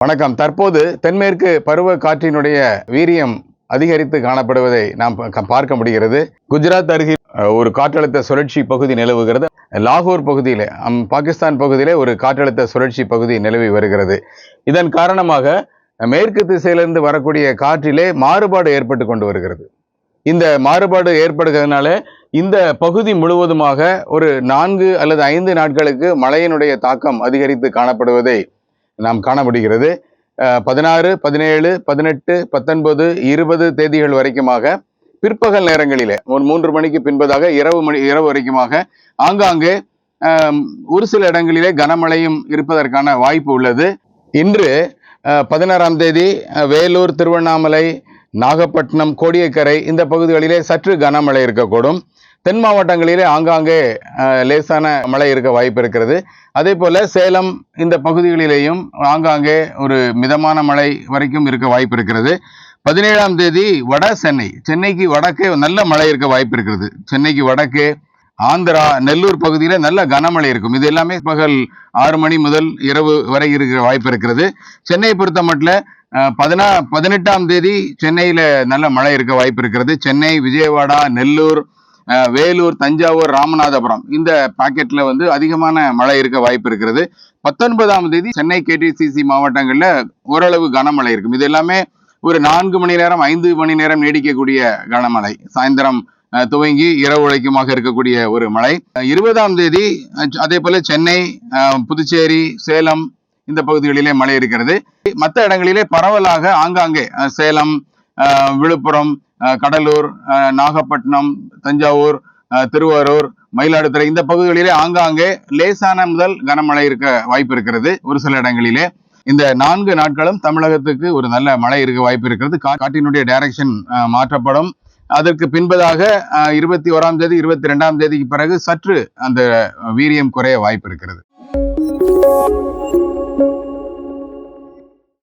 வணக்கம். தற்போது தென்மேற்கு பருவ காற்றினுடைய வீரியம் அதிகரித்து காணப்படுவதை நாம் பார்க்க முடிகிறது. குஜராத் அருகே ஒரு காற்றழுத்த சுழற்சி பகுதி நிலவுகிறது. லாகூர் பகுதியிலே பாகிஸ்தான் பகுதியிலே ஒரு காற்றழுத்த சுழற்சி பகுதி நிலவி வருகிறது. இதன் காரணமாக மேற்கு திசையிலிருந்து வரக்கூடிய காற்றிலே மாறுபாடு ஏற்பட்டு கொண்டு வருகிறது. இந்த மாறுபாடு ஏற்படுகிறதுனால இந்த பகுதி முழுவதுமாக ஒரு 4 அல்லது 5 நாட்களுக்கு மழையினுடைய தாக்கம் அதிகரித்து காணப்படுவதை நாம் காண முடிகிறது. 16, 17, 18, 19, 20 தேதிகள் வரைக்குமாக பிற்பகல் நேரங்களிலே ஒரு 3 மணிக்கு பின்பதாக இரவு வரைக்குமாக ஆங்காங்கே ஒரு சில இடங்களிலே கனமழையும் இருப்பதற்கான வாய்ப்பு உள்ளது. இன்று 16ஆம் தேதி வேலூர், திருவண்ணாமலை, நாகப்பட்டினம், கோடியக்கரை இந்த பகுதிகளிலே சற்று கனமழை இருக்கக்கூடும். தென் மாவட்டங்களிலே ஆங்காங்கே லேசான மழை இருக்க வாய்ப்பு இருக்கிறது. அதே போல சேலம் இந்த பகுதிகளிலேயும் ஆங்காங்கே ஒரு மிதமான மழை வரைக்கும் இருக்க வாய்ப்பு இருக்கிறது. 17ஆம் தேதி சென்னைக்கு வடக்கே நல்ல மழை இருக்க வாய்ப்பு இருக்கிறது. சென்னைக்கு வடக்கே ஆந்திரா, நெல்லூர் பகுதியில நல்ல கனமழை இருக்கும். இது எல்லாமே பகல் 6 மணி முதல் இரவு வரை இருக்கிற வாய்ப்பு இருக்கிறது. சென்னையை பொறுத்த மட்டும் 18ஆம் தேதி சென்னையில நல்ல மழை இருக்க வாய்ப்பு இருக்கிறது. சென்னை, விஜயவாடா, நெல்லூர், வேலூர், தஞ்சாவூர், ராமநாதபுரம் இந்த பாக்கெட்ல அதிகமான மழை இருக்க வாய்ப்பு இருக்கிறது. 19ஆம் தேதி சென்னை, KTCC மாவட்டங்கள்ல ஓரளவு கனமழை இருக்கும். இது எல்லாமே ஒரு 4 மணி நேரம் 5 மணி நேரம் நீடிக்கக்கூடிய கனமழை, சாயந்தரம் துவங்கி இரவு வரைக்குமாக இருக்கக்கூடிய ஒரு மழை. 20ஆம் தேதி அதே போல சென்னை, புதுச்சேரி, சேலம் இந்த பகுதிகளிலே மழை இருக்கிறது. மற்ற இடங்களிலே பரவலாக ஆங்காங்கே சேலம், விழுப்புரம், கடலூர், நாகப்பட்டினம், தஞ்சாவூர், திருவாரூர், மயிலாடுதுறை இந்த பகுதிகளிலே ஆங்காங்கே லேசான முதல் கனமழை இருக்க வாய்ப்பு இருக்கிறது. ஒரு சில இடங்களிலே இந்த 4 நாட்களும் தமிழகத்துக்கு ஒரு நல்ல மழை இருக்க வாய்ப்பு இருக்கிறது. காற்றினுடைய டைரக்ஷன் மாற்றப்படும். அதற்கு பின்பதாக 21ஆம் தேதி 22ஆம் தேதிக்கு பிறகு சற்று அந்த வீரியம் குறைய வாய்ப்பு இருக்கிறது.